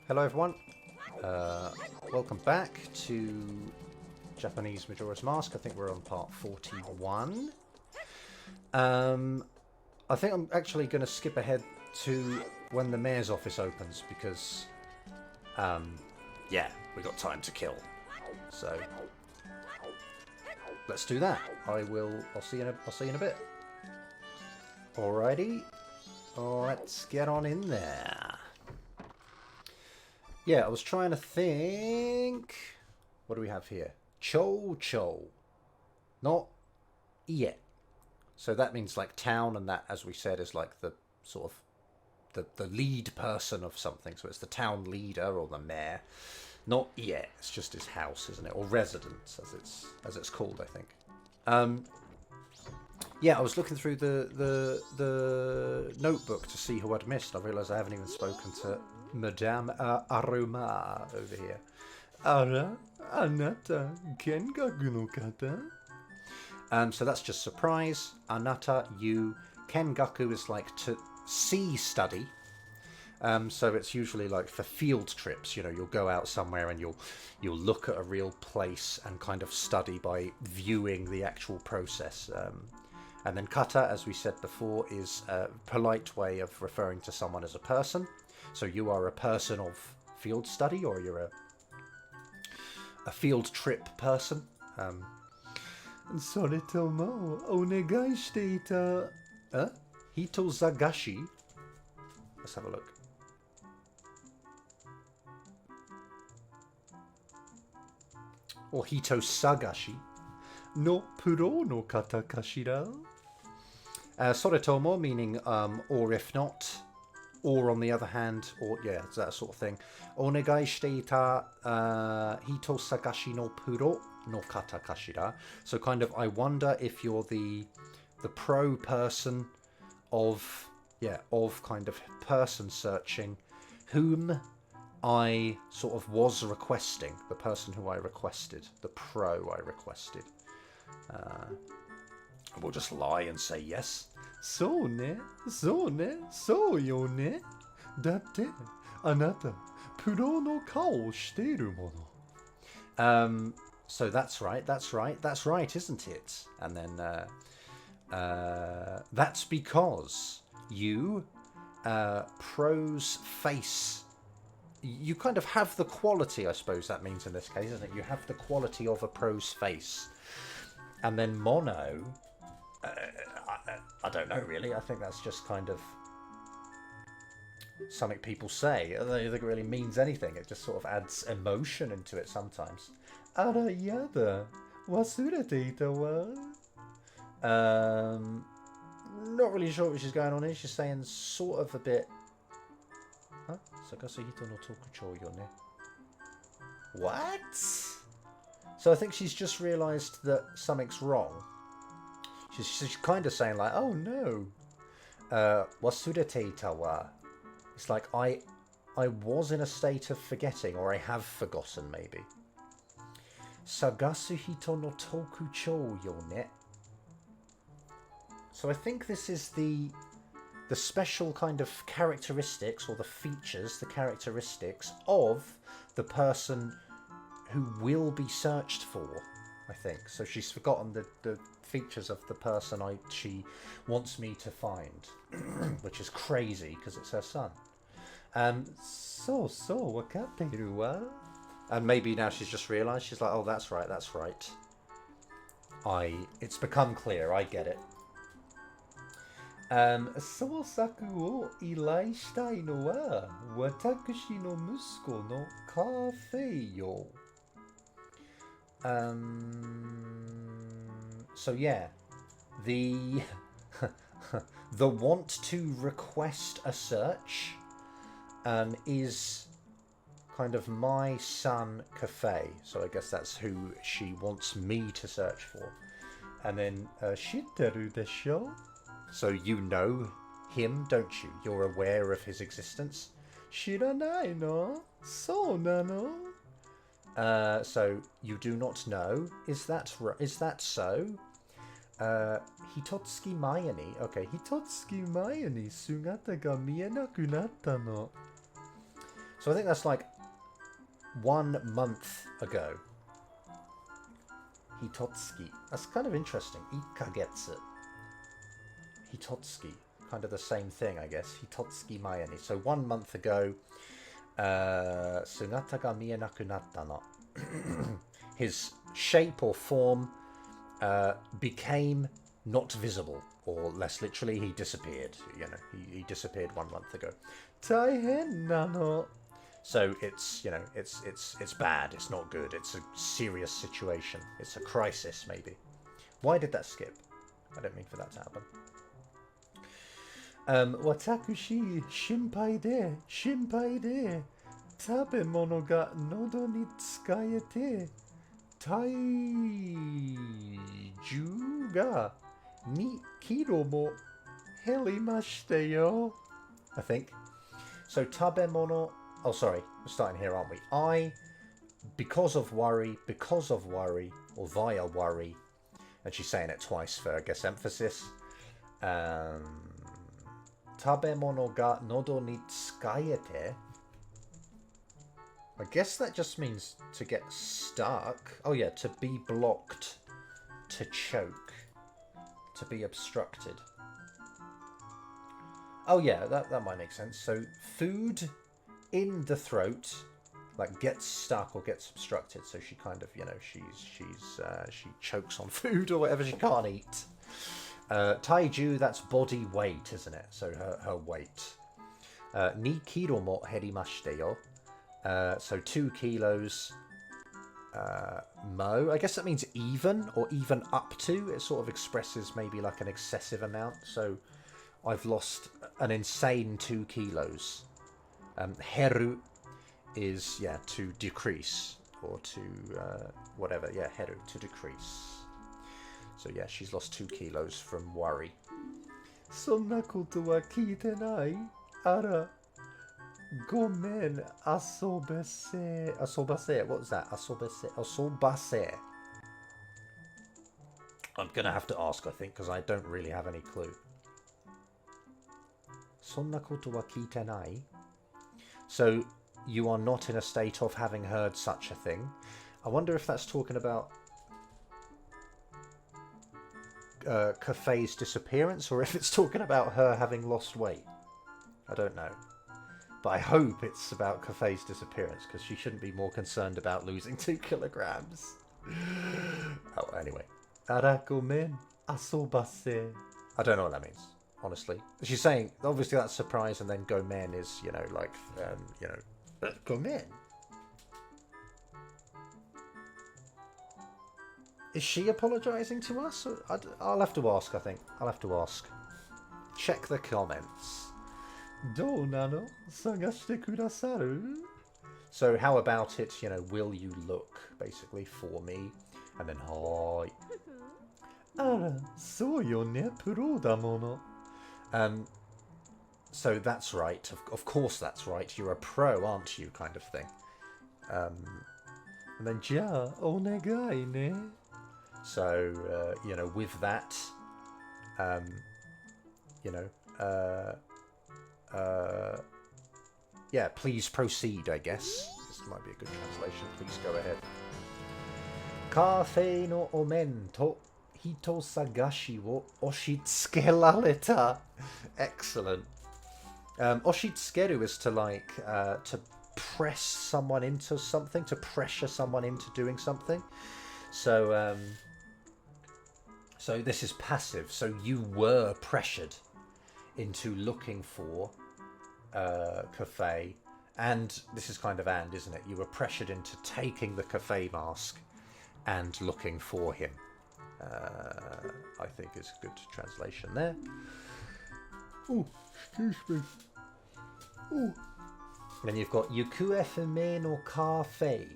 Hello everyone, welcome back to Japanese Majora's Mask. I think we're on part 41. I think I'm actually going to skip ahead to when the mayor's office opens because, yeah, we got time to kill. So let's do that. I'll see you in a bit. Alrighty, let's get on in there. Yeah, I was trying to think. What do we have here? Cho. Not ie. So that means like town, and that, as we said, is like the sort of the lead person of something. So it's the town leader or the mayor. Not ie. It's just his house, isn't it? Or residence, as it's called, I think. Yeah, I was looking through the notebook to see who I'd missed. I realised I haven't even spoken to Madame Aruma over here. Ara, anata, kengaku no kata? So that's just surprise. Anata, you. Kengaku is like to see, study. So it's usually like for field trips. You know, you'll go out somewhere and you'll look at a real place and kind of study by viewing the actual process. And then kata, as we said before, is a polite way of referring to someone as a person. So you are a person of field study, or you're a field trip person. Soretomo, onegai shite ita. Hito zagashi. Let's have a look. Or hito sagashi. No puro no kata kashira. Soretomo meaning or if not, or on the other hand, or yeah, it's that sort of thing. Onegai shite ita hito sagashi no puro no kata kashira. So kind of, I wonder if you're the pro person of kind of person searching, whom I sort of was requesting, the person who I requested, the pro I requested. We'll just lie and say yes. So ne, so yo ne. Datte, anata, puro no kao shiteiru mono. So that's right, isn't it? And then that's because you, pro's face. You kind of have the quality, I suppose that means in this case, isn't it? You have the quality of a pro's face. And then mono, I don't know really. I think that's just kind of something people say. I don't think it really means anything. It just sort of adds emotion into it sometimes. Ara yada, wasurete ita wa. Not really sure what she's going on here. She's saying sort of a bit. Huh? Sagasu hito no tokuchou yo ne. What? So I think she's just realised that something's wrong. She's kind of saying like, oh no, wasurete ita wa. It's like I was in a state of forgetting, or I have forgotten maybe. Sagasu hito no tokuchou yo ne. So I think this is the special kind of characteristics, or the features, the characteristics of the person who will be searched for, I think. So she's forgotten the features of the person she wants me to find, which is crazy because it's her son. So wakateru wa? And maybe now she's just realised. She's like, oh, that's right. It's become clear. I get it. Sousaku wo ilai shitai no wa watakushi no musuko no kafe yo. So yeah, the want to request a search is kind of my son cafe. So I guess that's who she wants me to search for. And then shiteru desho. So you know him, don't you? You're aware of his existence. Shiranai no? So nano? So you do not know. Is that so? Hitotsuki mae ni. Okay, Hitotsuki mae ni sugata ga mienaku natta no. So I think that's like 1 month ago. Hitotsuki. That's kind of interesting. Ikagetsu. Hitotsuki. Kind of the same thing, I guess. Hitotsuki mae ni. So 1 month ago, sugata ga mienaku natta no. His shape or form became not visible. Or less literally, he disappeared. You know, he disappeared 1 month ago. Taihen nano. So it's, you know, it's bad. It's not good. It's a serious situation. It's a crisis, maybe. Why did that skip? I don't mean for that to happen. Watakushi shinpai de tabemono ga nodo ni tsukaete taiju ga 2 kilo mo herimashite yo. I think. So tabemono. Oh, sorry. We're starting here, aren't we? because of worry, or via worry, and she's saying it twice for, I guess, emphasis. Tabemono ga nodo ni tsukaete. I guess that just means to get stuck. Oh yeah, to be blocked, to choke, to be obstructed. Oh yeah, that might make sense. So food in the throat, like gets stuck or gets obstructed. So she kind of, you know, she chokes on food or whatever she can't eat. Taiju, that's body weight, isn't it? So her weight. 2 kilo mo herimashite yo. So 2 kilos. Mo. I guess that means even or even up to. It sort of expresses maybe like an excessive amount. So I've lost an insane 2 kilos. Heru is, yeah, to decrease or to whatever. Yeah, heru, to decrease. So yeah, she's lost 2 kilos from worry. Sonna koto wa kiite nai. Ara. Gomen asobase. Asobase. What was that? Asobase. Asobase. I'm going to have to ask, I think, because I don't really have any clue. Sonna koto wa kiite nai. So you are not in a state of having heard such a thing. I wonder if that's talking about Kafei's disappearance, or if it's talking about her having lost weight. I don't know. But I hope it's about Kafei's disappearance, because she shouldn't be more concerned about losing 2 kilograms. Oh, anyway. Ara gomen asobase. I don't know what that means, honestly. She's saying, obviously that's surprise, and then gomen is, you know, like, you know, gomen. Is she apologising to us? I'll have to ask, I think. I'll have to ask. Check the comments. Dou nano? Sagashite kudasaru? So how about it, you know, will you look, basically, for me? And then, hi. Ara, so yo ne, pro da mono. So that's right. Of course that's right. You're a pro, aren't you? Kind of thing. And then, ja, onegai ne. So, you know, with that, you know, yeah, please proceed, I guess. This might be a good translation. Please go ahead. Cafe no omen to hito sagashi wo oshitsukerareta. Excellent. Oshitsukeru is to, like, to press someone into something, to pressure someone into doing something. So, so this is passive. So you were pressured into looking for Kafei, and this is kind of and, isn't it? You were pressured into taking the Kafei mask and looking for him. I think is a good translation there. Oh, excuse me. Oh. Then you've got Yukue Fume no Kafei.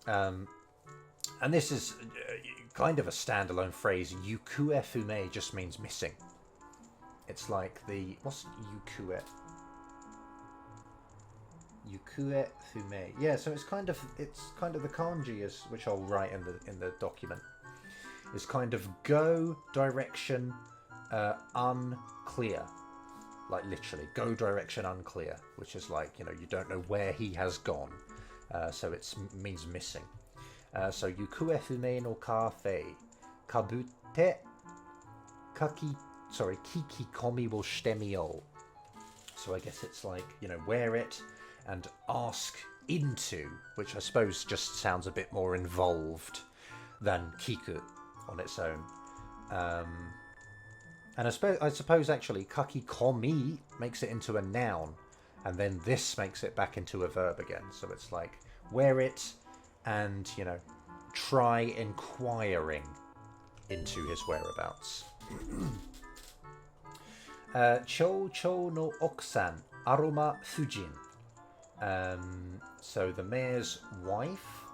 And this is kind of a standalone phrase. Yukue Fume just means missing. It's like the... What's Yukue? Yukue Fume. Yeah, so it's kind of the kanji, is, which I'll write in the document. Is kind of go, direction, unclear. like literally, go direction unclear, which is like, you know, you don't know where he has gone. So it means missing. So, yukue fume no kafe, kabute, kiki komi wo shite miyou. So I guess it's like, you know, wear it and ask into, which I suppose just sounds a bit more involved than kiku on its own. And I suppose actually kakikomi makes it into a noun, and then this makes it back into a verb again. So it's like wear it and, you know, try inquiring into his whereabouts. Chou chou no okusan aroma fujin. So the mayor's wife,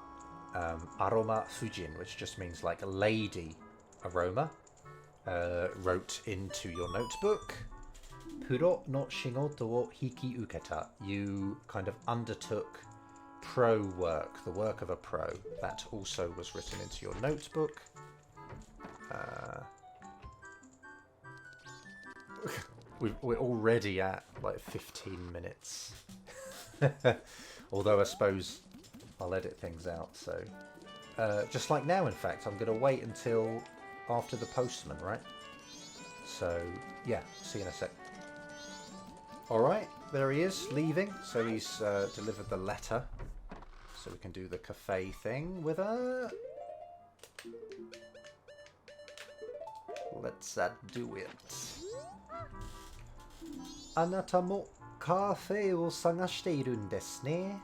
aroma fujin, which just means like lady aroma, wrote into your notebook. Puro no shigoto wo hiki uketa. You kind of undertook pro work, the work of a pro. That also was written into your notebook. We're already at like 15 minutes. Although I suppose I'll edit things out. So just like now, in fact, I'm going to wait until after the postman, right? So yeah, see you in a sec. Alright, there he is, leaving. So he's delivered the letter. So we can do the cafe thing with her. Let's do it. Anata mo cafe wo sagashite iru n desu ne.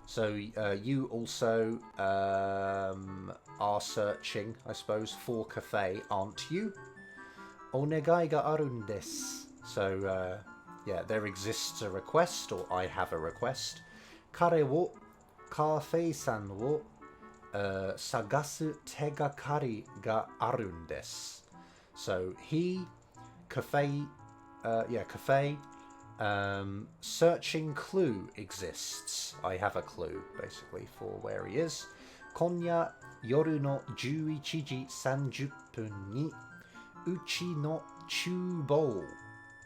So you also are searching, I suppose, for cafe, aren't you? Onegai ga aru n desu. So yeah, there exists a request, or I have a request. Kare wo cafe-san wo sagasu tegakari ga aru n desu. So he, cafe, searching clue exists. I have a clue, basically, for where he is. Konya yoru no 11時30分に uchi no chubou.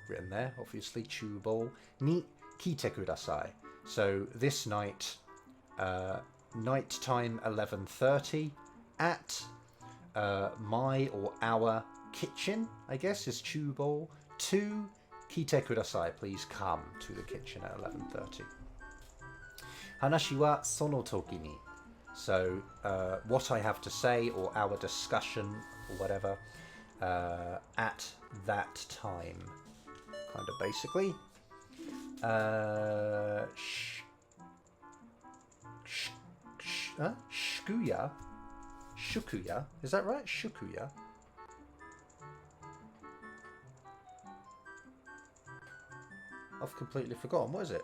Written there, obviously, chubou. Ni kite kudasai. So this night, nighttime 11:30 at my or our kitchen, I guess, is chubou. To kite kudasai, please come to the kitchen at 11:30. Hanashi wa sono toki ni. So what I have to say, or our discussion, or whatever, at that time, kind of basically. Shukuya, is that right? Shukuya. I've completely forgotten. What is it?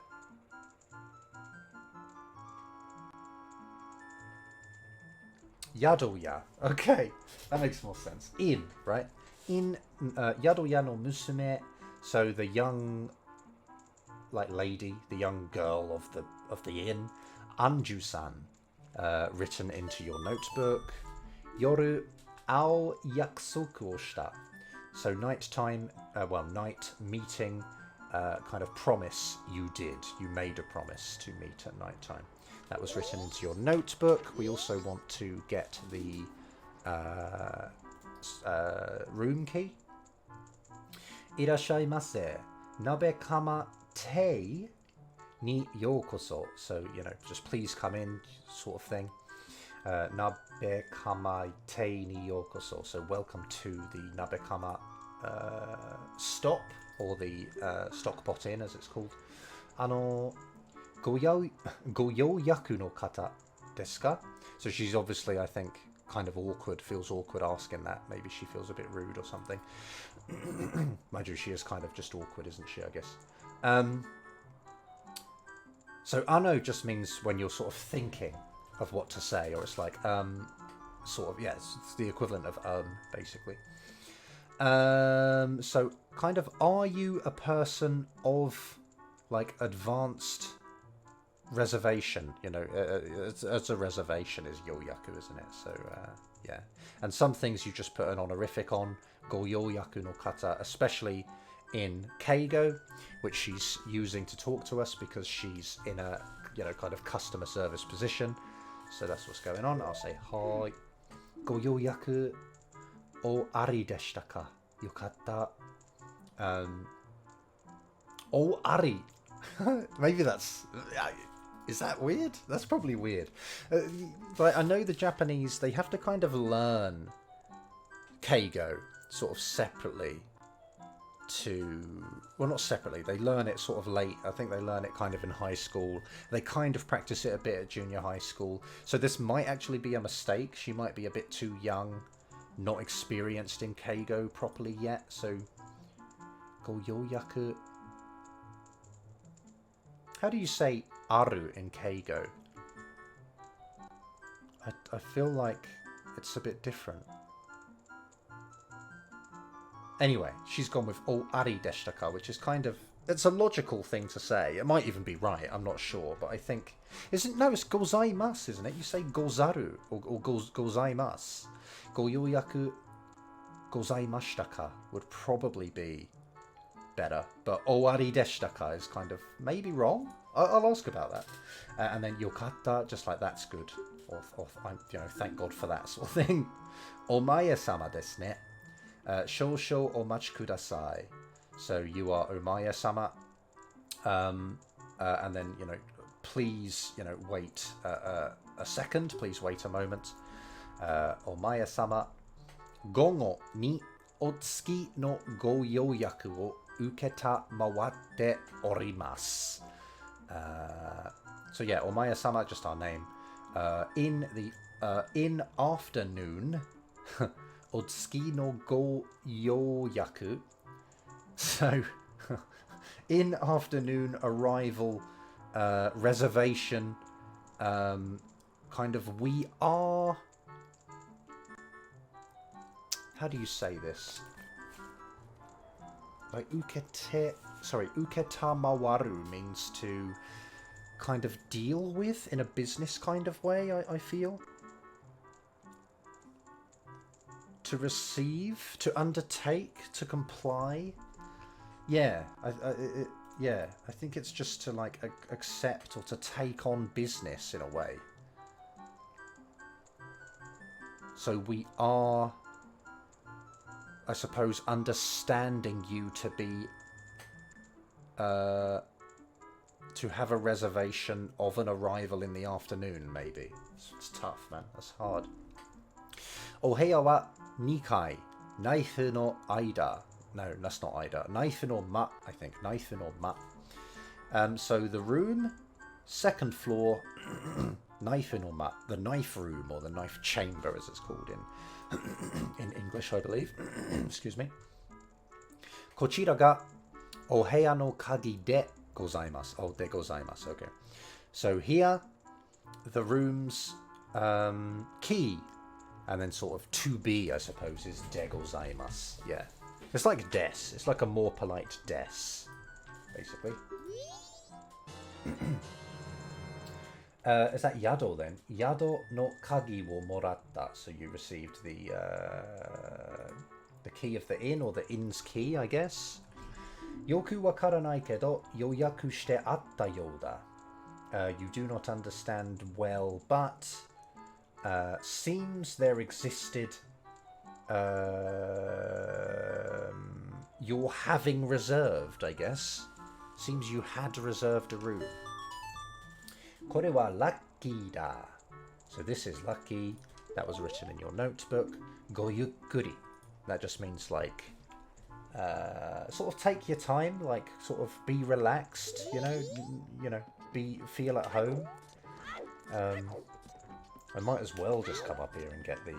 Yadoya. Okay, that makes more sense. In, right? In Yadoya no musume. So the young, like lady, the young girl of the inn. Anju-san, written into your notebook. Yoru ao yakusoku wo shita. So nighttime, night meeting. Kind of promise you did. You made a promise to meet at night time. That was written into your notebook. We also want to get the room key. Irashaimase. Nabekama te ni yokoso. So, you know, just please come in, sort of thing. Nabekama te ni yokoso. So welcome to the Nabekama stop. Or the stockpot inn, as it's called. Goyo yaku no kata desu ka? So she's obviously, I think, kind of awkward, feels awkward asking that. Maybe she feels a bit rude or something. Mind you, she is kind of just awkward, isn't she, I guess. So ano just means when you're sort of thinking of what to say, or it's like, sort of, yeah, it's the equivalent of basically. So kind of, are you a person of like advanced reservation? You know, as a reservation is yoyaku, isn't it? So yeah, and some things you just put an honorific on, go yoyaku no kata, especially in Keigo, which she's using to talk to us because she's in a, kind of customer service position. So that's what's going on. I'll say, Hai, go yoyaku o ari deshita ka? Yokatta. O ari. Maybe that's... Is that weird? That's probably weird. But I know the Japanese, they have to kind of learn Keigo sort of separately to... Well, not separately. They learn it sort of late. I think they learn it kind of in high school. They kind of practice it a bit at junior high school. So this might actually be a mistake. She might be a bit too young, not experienced in Keigo properly yet. So, go yoyaku. How do you say aru in Keigo? I feel like it's a bit different. Anyway, she's gone with o ari deshita ka, which is kind of... It's a logical thing to say. It might even be right, I'm not sure, but I think... No, it's gozaimasu, isn't it? You say gozaru, or gozaimasu. Go yoyaku gozaimashita ka would probably be better, but o ari deshita ka is kind of maybe wrong. I'll ask about that. And then yokatta, just like that's good. Or thank God for that sort of thing. Omaye-sama desu ne. Shōshō omachi kudasai. So you are Omaya-sama. And then, please, wait a second. Please wait a moment. Omaya-sama. Gogo ni otsuki no go yoyaku o uketa mawatte orimasu. So yeah, Omaya-sama, just our name. In afternoon... Otsuki no go yoyaku. So, in afternoon arrival, reservation, kind of we are... How do you say this? Like uketa mawaru means to kind of deal with in a business kind of way, I feel. To receive, to undertake, to comply. Yeah, I think it's just to like accept or to take on business in a way. So we are, I suppose, understanding you to be, to have a reservation of an arrival in the afternoon, maybe. It's tough, man. That's hard. Oheya wa Nikai, Naifu no Aida. No, that's not Aida. Naifu no Ma, I think. Naifu no Ma. So the room, second floor, Naifu no Ma, the knife room, or the knife chamber as it's called in English, I believe. Excuse me. Kochira ga oheya no kagi de gozaimasu. Oh, de gozaimasu, okay. So here, the room's key. And then sort of to be, I suppose, is de gozaimasu. Yeah. It's like des. It's like a more polite des, basically. Is that yado then? Yado no kagi wo moratta. So you received the key of the inn, or the inn's key, I guess. Yoku wakaranai kedo yoyaku shite atta youda. You do not understand well, but... seems there existed your having reserved, I guess. Seems you had reserved a room. Kore wa lucky da. So this is lucky. That was written in your notebook. Go yukkuri. That just means like sort of take your time, like sort of be relaxed, feel at home. I might as well just come up here and get the,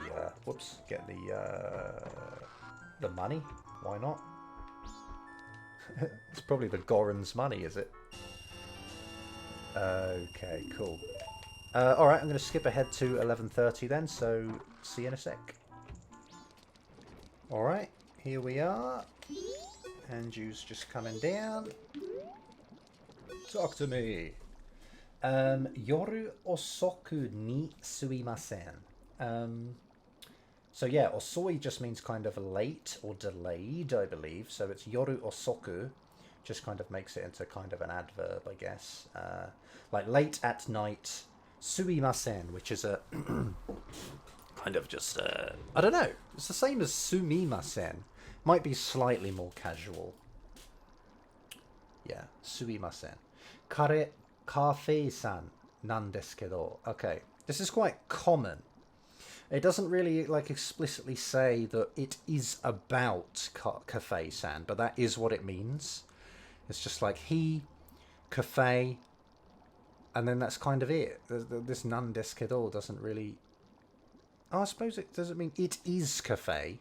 the money. Why not? It's probably the Goran's money, is it? Okay, cool. Alright, I'm going to skip ahead to 11:30 then, so see you in a sec. Alright, here we are. Anju's just coming down. Talk to me. Yoru osoku ni suimasen. So yeah, osoi just means kind of late or delayed, I believe. So it's yoru osoku, just kind of makes it into kind of an adverb, I guess. Like late at night, sumimasen, which is a kind of just, I don't know. It's the same as sumimasen. Might be slightly more casual. Yeah, sumimasen. Kare cafe-san nan desu kedo. Okay, this is quite common. It doesn't really like explicitly say that it is about cafe-san, but that is what it means. It's just like he, cafe, and then that's kind of it. This nan desu kedo doesn't really... Oh, I suppose it doesn't mean it is cafe.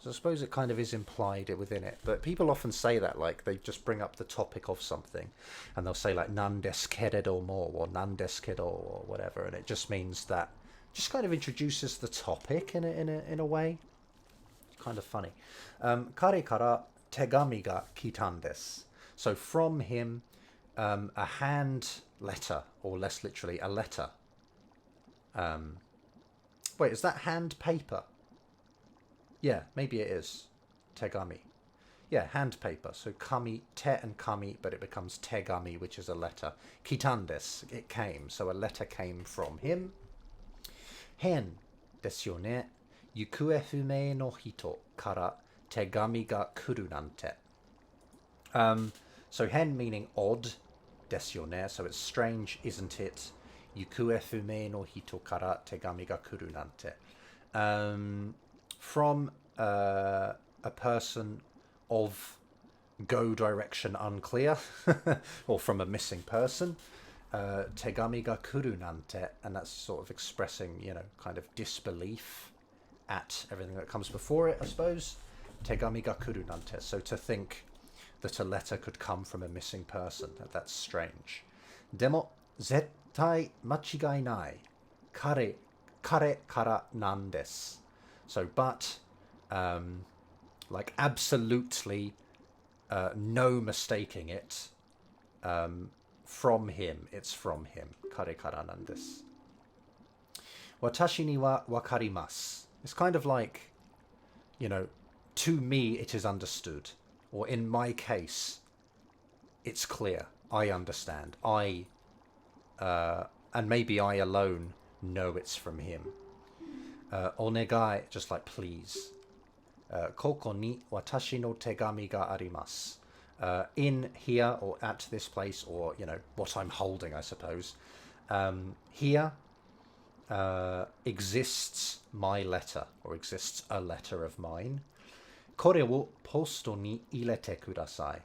So I suppose it kind of is implied within it. But people often say that, like, they just bring up the topic of something. And they'll say, like, nan desu keredo mo, or nan desu kedo, or whatever. And it just means that... Just kind of introduces the topic in a way. It's kind of funny. Kare kara tegami ga kitan desu. So from him, a hand letter, or less literally, a letter. Wait, is that hand paper? Yeah, maybe it is. Tegami. Yeah, hand paper. So kami, te and kami, but it becomes tegami, which is a letter. Kitan desu, it came. So a letter came from him. Hen desu yo ne. Yukue fume no hito kara tegami ga kuru nante. So hen meaning odd, desu yo ne. So it's strange, isn't it? Yukue fume no hito kara tegami ga kuru nante. From a person of go direction unclear, or from a missing person. Tegami ga kuru nante, and that's sort of expressing, you know, kind of disbelief at everything that comes before it, I suppose. Tegami ga kuru nante. So to think that a letter could come from a missing person, that's strange. Demo, zettai machigai nai. Kare kara nan desu. So, but, like absolutely no mistaking it. From him, it's from him. Kare kara nan desu. Watashi ni wa wakarimasu. It's kind of like, you know, to me it is understood. Or in my case, it's clear. I understand. And maybe I alone know it's from him. Onegai, just like please. Koko ni watashi no tegami ga arimasu. In here, or at this place, or, you know, what I'm holding, I suppose. Here exists my letter, or exists a letter of mine. Kore wo posto ni ilete kudasai.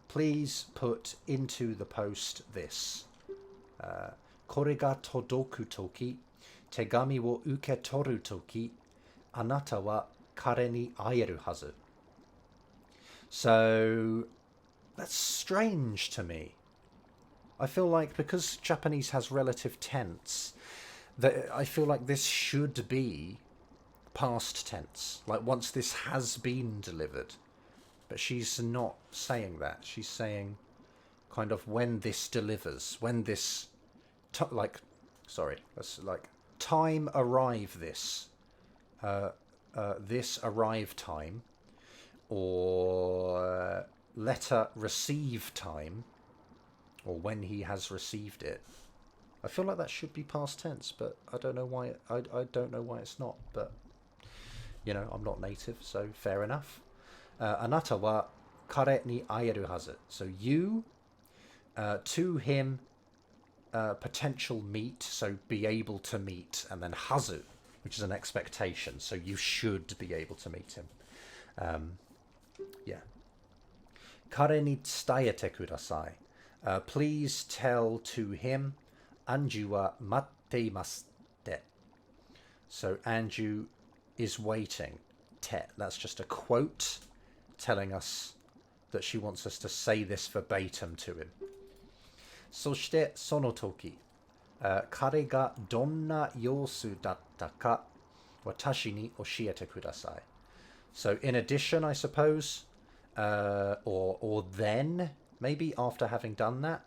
Please put into the post this. Kore ga todoku toki, tegami wo uketoru toki, anata wa kare ni aeru hazu. So that's strange to me. I feel like because Japanese has relative tense, that I feel like this should be past tense. Like once this has been delivered. But she's not saying that. She's saying kind of when this delivers, when this, time arrive this. This arrive time. Or letter receive time, or when he has received it. I feel like that should be past tense, but I don't know why. I don't know why it's not. But you know, I'm not native, so fair enough. Anata wa kare ni aeru hazu. So you, to him, potential meet. So be able to meet, and then hazu, which is an expectation. So you should be able to meet him. Yeah. Kare ni tsutayete kudasai. Please tell to him, Anju wa matte imasu te. So Anju is waiting. Te. That's just a quote telling us that she wants us to say this verbatim to him. Soshite sono toki, kare ga donna yosu datta ka watashi ni oshiete kudasai. So in addition, I suppose, or then, maybe after having done that,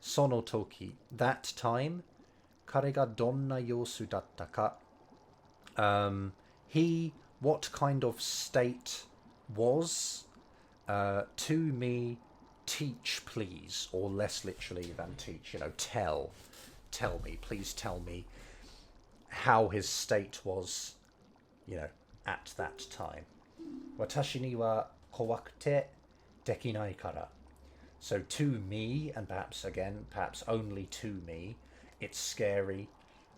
sono toki, that time, kare ga donna yosu datta ka, He, what kind of state was? To me, teach, please, or less literally than teach, you know, tell me, please tell me how his state was, you know, at that time. Watashi ni wa kowakute dekinai kara. So to me, and perhaps only to me, it's scary.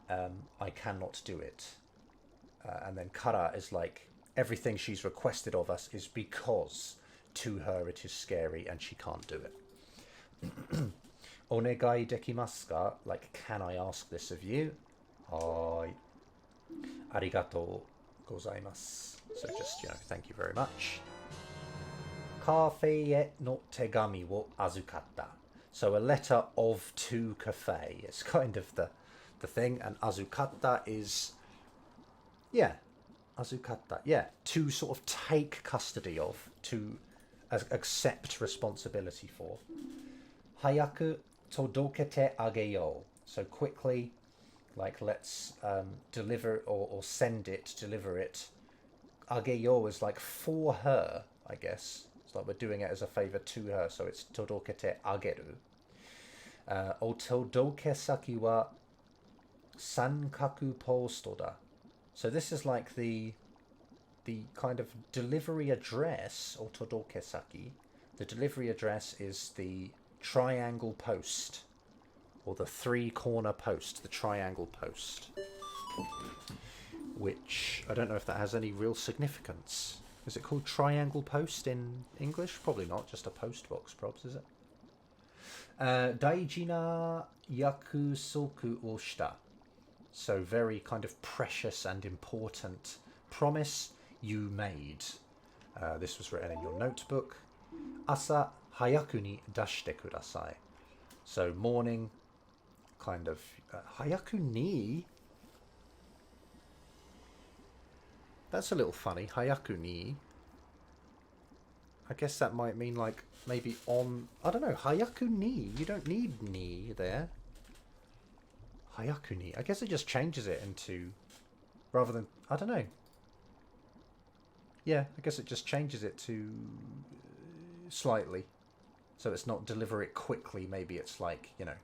I cannot do it. And then kara is like everything she's requested of us is because to her it is scary and she can't do it. Onegai dekimasu ka? Like, can I ask this of you? Hai. Arigatou gozaimasu. So just, you know, thank you very much. Cafe e no tegami wo azukatta. So a letter of to cafe. It's kind of the thing. And azukatta is, yeah, azukatta. Yeah, to sort of take custody of, to accept responsibility for. Hayaku todokete ageyo. So quickly, like let's deliver or send it, deliver it. Ageyo is like for her, I guess. It's like we're doing it as a favor to her, so it's todokete ageru. O todoke saki wa sankaku posto da. So this is like the kind of delivery address, or todoke saki. The delivery address is the triangle post, or the three-corner post, the triangle post. Which, I don't know if that has any real significance. Is it called triangle post in English? Probably not, just a post box, probs, is it? Daijina yakusoku o shita. So very kind of precious and important promise you made. This was written in your notebook. Asa hayaku ni dashite kudasai. So morning, kind of hayaku ni. That's a little funny. Hayaku ni. I guess that might mean like maybe on. I don't know. Hayaku ni. You don't need ni there. Hayaku ni. I guess it just changes it into, rather than, I don't know. Yeah, I guess it just changes it to slightly. So it's not deliver it quickly. Maybe it's like, you know,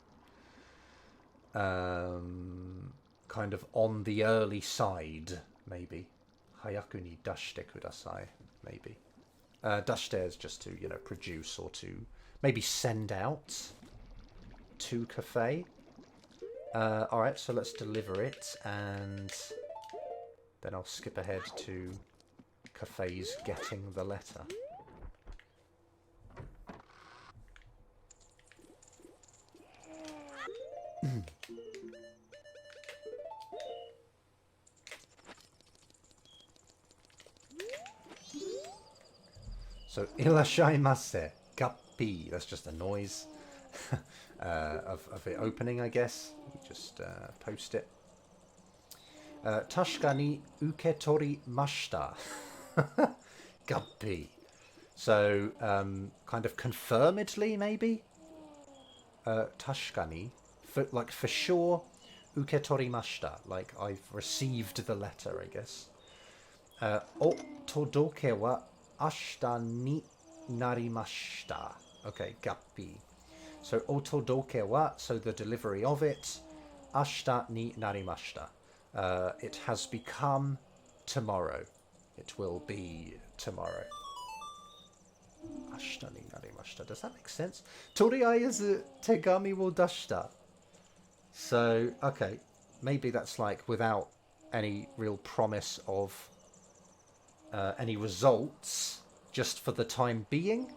kind of on the early side, maybe. Hayaku ni dashite kudasai, maybe. Dashite is just to, you know, produce or to maybe send out to cafe. Alright, so let's deliver it, and then I'll skip ahead to cafe's getting the letter. So, irashaimase, gappi. That's just a noise of it opening, I guess. You just post it. Tashika ni uketorimashita. Gappi. So, kind of confirmedly, maybe? Tashika ni. Like, for sure, uketorimashita. Like, I've received the letter, I guess. O todoke wa ashita ni narimashita. Okay, gappi. So, otodoke wa, so the delivery of it, ashita ni narimashita. It has become tomorrow. It will be tomorrow. Ashita ni narimashita. Does that make sense? Toriaezu tegami wo dashita. So, okay, maybe that's like without any real promise of any results, just for the time being,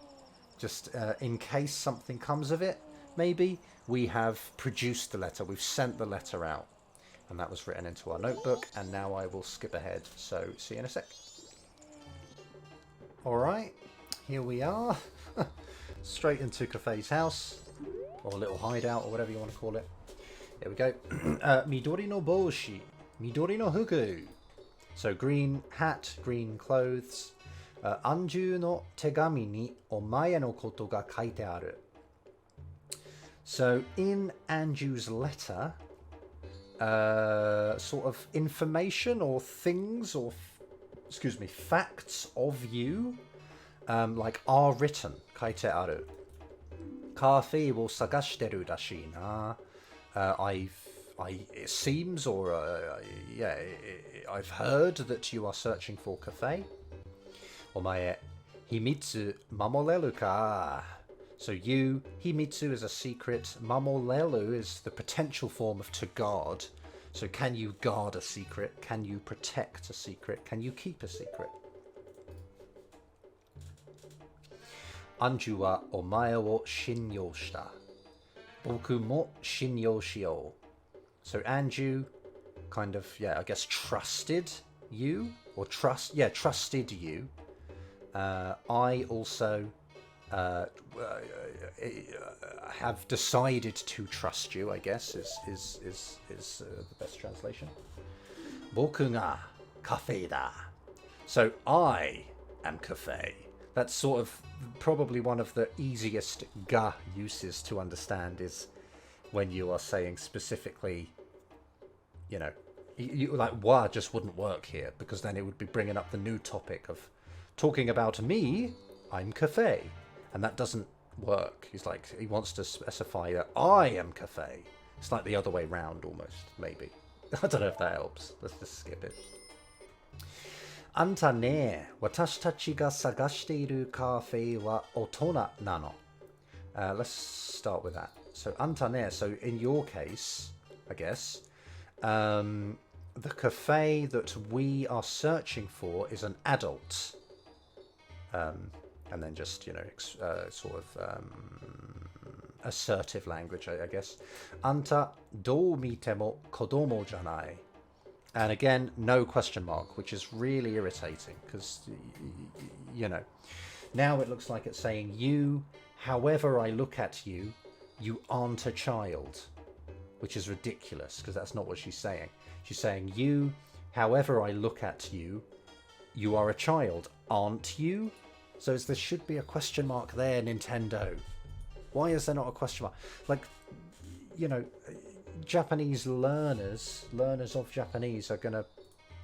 just in case something comes of it, maybe we have produced the letter, we've sent the letter out, and that was written into our notebook, and now I will skip ahead, so see you in a sec. Alright, here we are, straight into Cafe's house, or a little hideout, or whatever you want to call it. Here we go. Midori no boshi, midori no fuku. So green hat, green clothes. Anju no tegami ni omae no koto ga kaite aru. So in Anju's letter, sort of information or things or facts of you, like are written. 書いてある。カフェを探してるらしいな。it seems, or yeah, I've heard that you are searching for cafe. お前、秘密守れるか? So you, himitsu is a secret, mamolelu is the potential form of to guard. So can you guard a secret? Can you protect a secret? Can you keep a secret? Anju wa omae wo shinyou shita. Boku mo shinyou shiyou. So Anju kind of, yeah, I guess trusted you, or trusted you. I also have decided to trust you, I guess, is the best translation. Boku ga cafe da. So I am cafe. That's sort of probably one of the easiest ga uses to understand, is when you are saying specifically, you know, you like wa just wouldn't work here, because then it would be bringing up the new topic of talking about me. I'm cafe. And that doesn't work. He's like, he wants to specify that I am cafe. It's like the other way round almost, maybe. I don't know if that helps. Let's just skip it. Anta ne, watashi tachi ga sagashite iru cafe wa otona nano. Let's start with that. So anta ne, so in your case, I guess, the cafe that we are searching for is an adult. And then just, you know, sort of assertive language, I guess. Anta dou mitemo kodomo janai. And again, no question mark, which is really irritating, because, you know, now it looks like it's saying, you, however I look at you, you aren't a child, which is ridiculous, because that's not what she's saying. She's saying, you, however I look at you, you are a child, aren't you? So there should be a question mark there, Nintendo. Why is there not a question mark? Like, you know, Japanese learners of Japanese are going to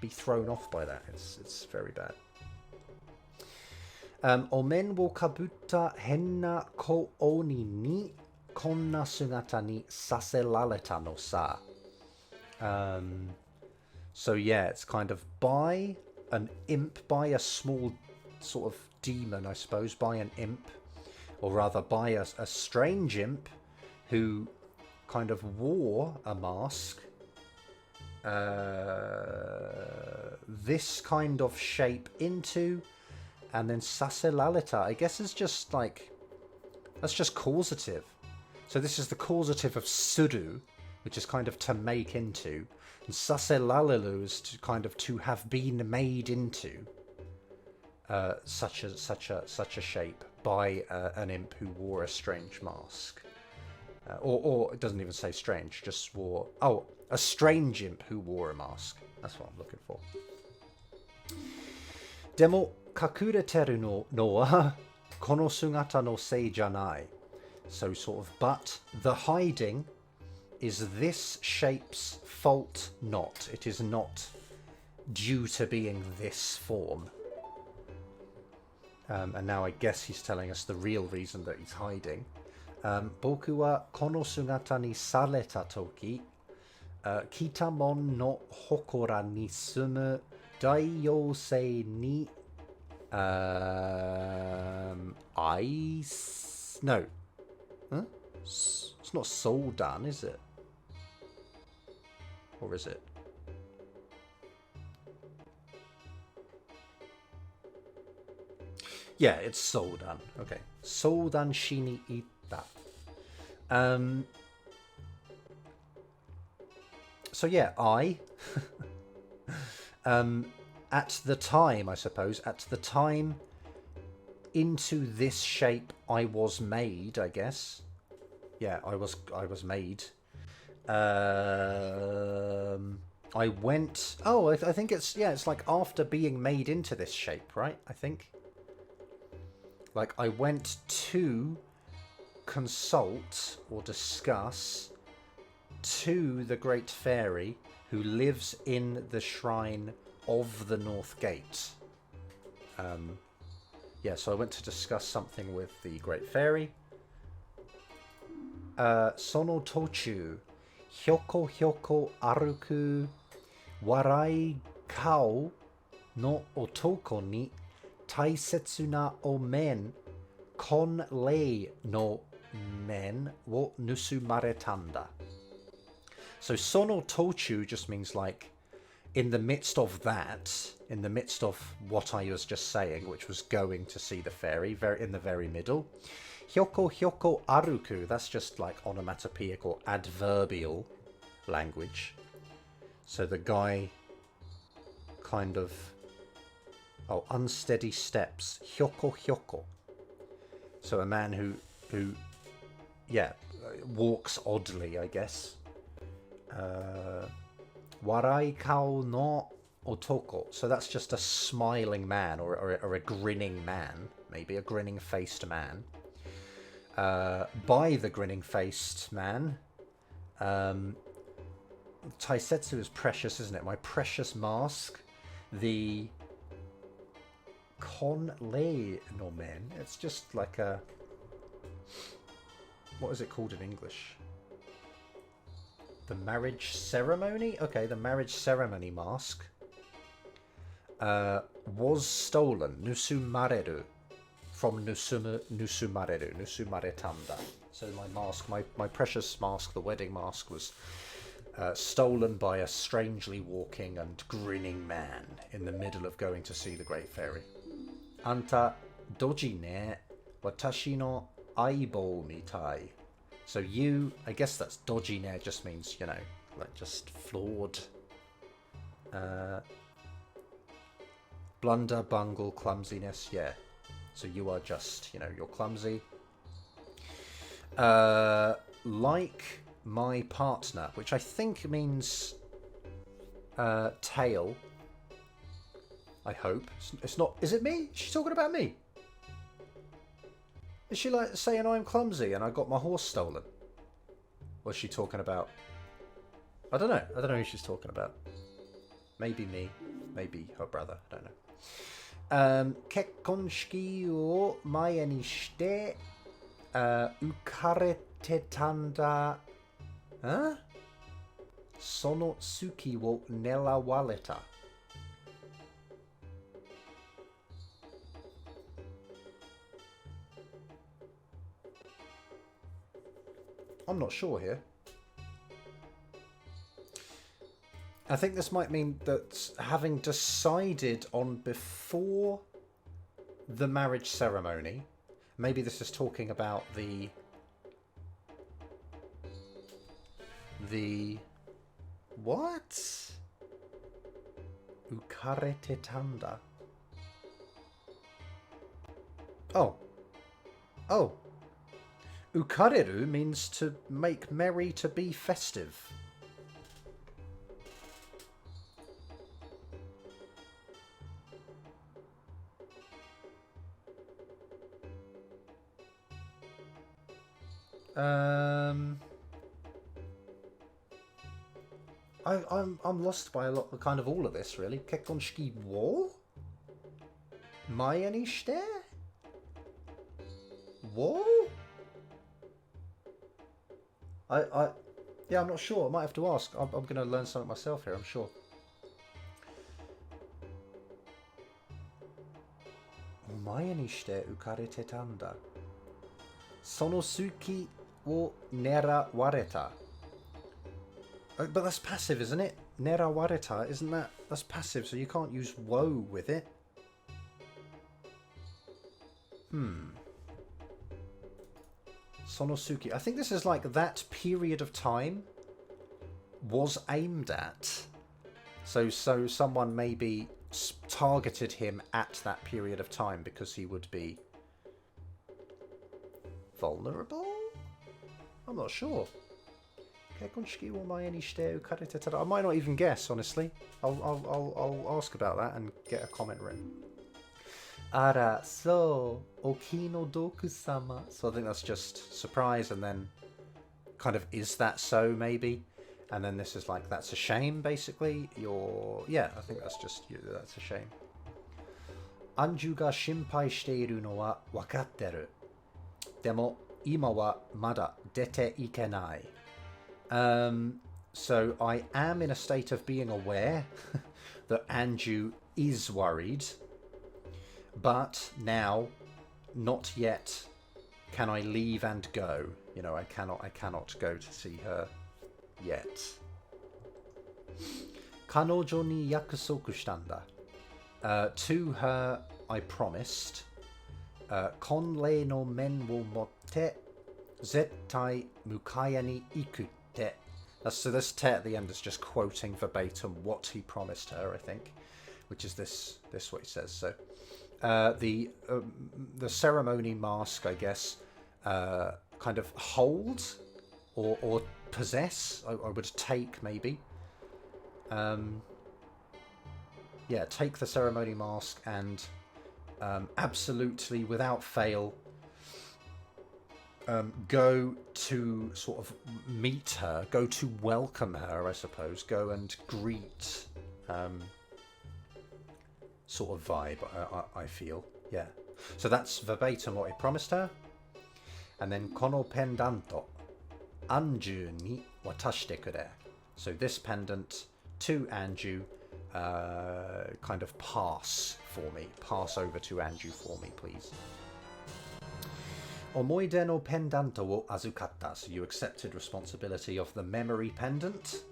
be thrown off by that. It's very bad. Omen wo kabutta henna ko oni ni konna sugata ni saserareta no sa. So yeah, it's kind of by an imp, by a small sort of demon, I suppose, by an imp, or rather by a strange imp who kind of wore a mask, this kind of shape into, and then saserareta, I guess, is just like, that's just causative. So this is the causative of suru, which is kind of to make into, and saserarelu is to kind of to have been made into. Such a shape by an imp who wore a strange mask, or it doesn't even say strange, just wore a strange imp who wore a mask. That's what I'm looking for. Demo kakureteru no wa kono sugata no sei janai. So sort of, but the hiding is this shape's fault not. It is not due to being this form. And now I guess he's telling us the real reason that he's hiding. Boku wa kono sugata ni sareta toki, Kitamon no hokora ni sumu daiyosei ni no. Huh? It's not Soldan, is it? Or is it? Yeah, it's Soldan. Okay. Soldan shini ita. So yeah, I at the time, I suppose, at the time into this shape I was made, I guess. Yeah, I was made. I went, I think it's like after being made into this shape, right? I think. Like, I went to consult or discuss to the great fairy who lives in the shrine of the North Gate. Yeah, so I went to discuss something with the great fairy. Sono tochu, hyoko hyoko aruku, warai kao no otoko ni taisetsu na omen kon lei no men wo nusumaretanda. So sono tochu just means like in the midst of that, in the midst of what I was just saying, which was going to see the fairy, in the very middle. Hyoko hyoko aruku, that's just like onomatopoeic or adverbial language. So the guy kind of, unsteady steps. Hyoko hyoko. So a man who walks oddly, I guess. Warai kao no otoko. So that's just a smiling man or a grinning man, maybe a grinning faced man. By the grinning faced man, Taisetsu is precious, isn't it? My precious mask. The Konlei no men. It's just like a, what is it called in English? The marriage ceremony? Okay, the marriage ceremony mask was stolen. Nusumareru. From Nusumaretanda. So my mask, my precious mask, the wedding mask, was stolen by a strangely walking and grinning man in the middle of going to see the great fairy. Anta doji ne watashi no aibo mitai. So you, I guess that's doji ne, just means, you know, like just flawed. Blunder, bungle, clumsiness, yeah. So you are just, you know, you're clumsy. Like my partner, which I think means tail. I hope. It's not, is it me? Is she talking about me? Is she like saying I'm clumsy and I got my horse stolen? Or is she talking about, I don't know. I don't know who she's talking about. Maybe me. Maybe her brother. I don't know. 結婚式を前にして浮かれてたんだ。その月を狙われた。I'm not sure here. I think this might mean that having decided on before the marriage ceremony, maybe this is talking about the what? Ukarete tanda. Oh. Ukareru means to make merry, to be festive. I'm lost by a lot, kind of all of this really. Kekkonshiki wo? Mae ni shite? Wo? Yeah, I'm not sure. I might have to ask. I'm going to learn something myself here, I'm sure. Mae ni shite ukarete tanda. Sonosuki wo nerawareta. But that's passive, isn't it? Nerawareta, isn't that? That's passive, so you can't use wo with it. Sonosuki. I think this is like that period of time was aimed at. So someone maybe targeted him at that period of time because he would be vulnerable? I'm not sure. I might not even guess, honestly. I'll ask about that and get a comment written. Ara, so, okino doku-sama. So I think that's just surprise and then kind of, is that so, maybe? And then this is like, that's a shame, basically. Yeah, I think that's just, that's a shame. Anju ga shinpai shiteiru no wa wakatteru. Demo, ima wa mada dete ikenai. So I am in a state of being aware that Anju is worried. But now, not yet can I leave and go. You know, I cannot go to see her yet. Kanojo ni yakusoku shitanda. To her I promised. Konrei no men wo motte zettai mukaya ni ikutte. So this te at the end is just quoting verbatim what he promised her, I think, which is this what he says. So the ceremony mask, I guess, kind of hold or possess. I would take, maybe. Yeah, take the ceremony mask and absolutely, without fail, go to sort of meet her, go to welcome her, I suppose, go and greet, sort of vibe, I feel, yeah. So that's verbatim what he promised her. And then, kono pendanto, Anju ni watashite kure. So this pendant to Anju, kind of pass for me. Pass over to Anju for me, please. Omoide no pendanto wo azukatta. So you accepted responsibility of the memory pendant.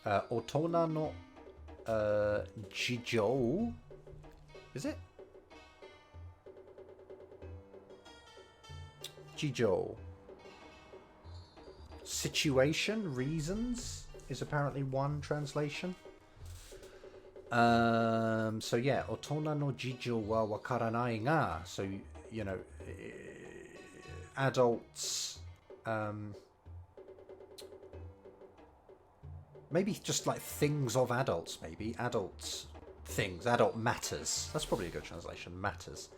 Otona no jijo. Is it? Jijo. Situation, reasons is apparently one translation. So yeah, otona no jijo wa wakaranai ga. So, you know, adults, maybe just like things of adults, maybe adults, things, adult matters. That's probably a good translation. Matters,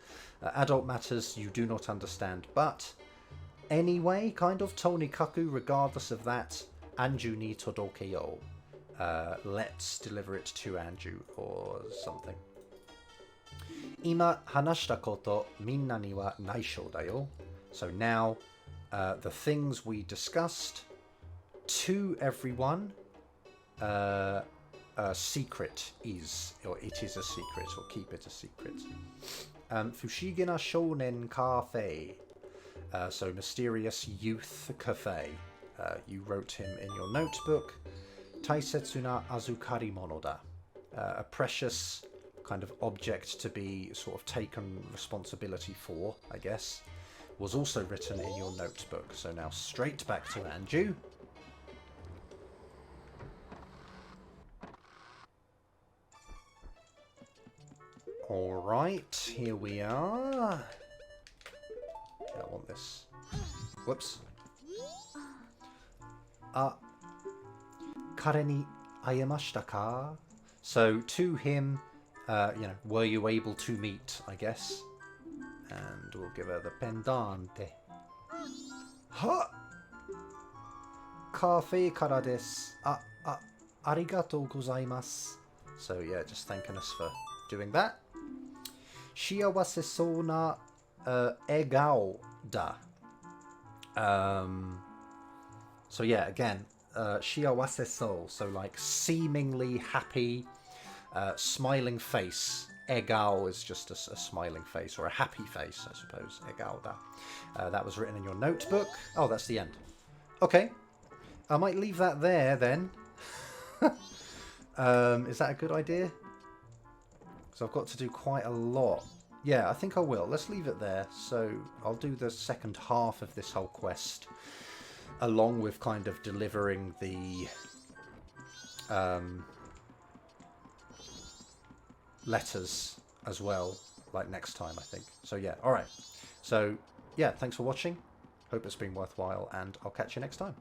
adult matters you do not understand, but anyway, kind of tonikaku. Regardless of that, Anju ni todoke yo. Let's deliver it to Anju or something. Ima hanashita koto minna ni wa naishou da yo. So now, the things we discussed to everyone, secret is, or it is a secret, or keep it a secret. Fushigina Shounen Cafe. So mysterious youth cafe. You wrote him in your notebook. Taisetsu na azukari mono da. A precious kind of object to be sort of taken responsibility for, I guess, was also written in your notebook. So now straight back to Anju. Alright, here we are. I want this. Whoops. Kare ni ayamashita ka? So to him, you know, were you able to meet, I guess. And we'll give her the pendante. Ha! Cafe kara desu. Arigatou gozaimasu. So yeah, just thanking us for doing that. Shiawase sou na egao da. So yeah, again, shiawase sou. So like seemingly happy, smiling face. Egao is just a smiling face, or a happy face, I suppose. Egao da. That was written in your notebook. Oh, that's the end. Okay. I might leave that there then. Is that a good idea? Because I've got to do quite a lot. Yeah, I think I will. Let's leave it there. So I'll do the second half of this whole quest, along with kind of delivering the letters as well, like next time, I think. So yeah, alright. So yeah, thanks for watching. Hope it's been worthwhile, and I'll catch you next time.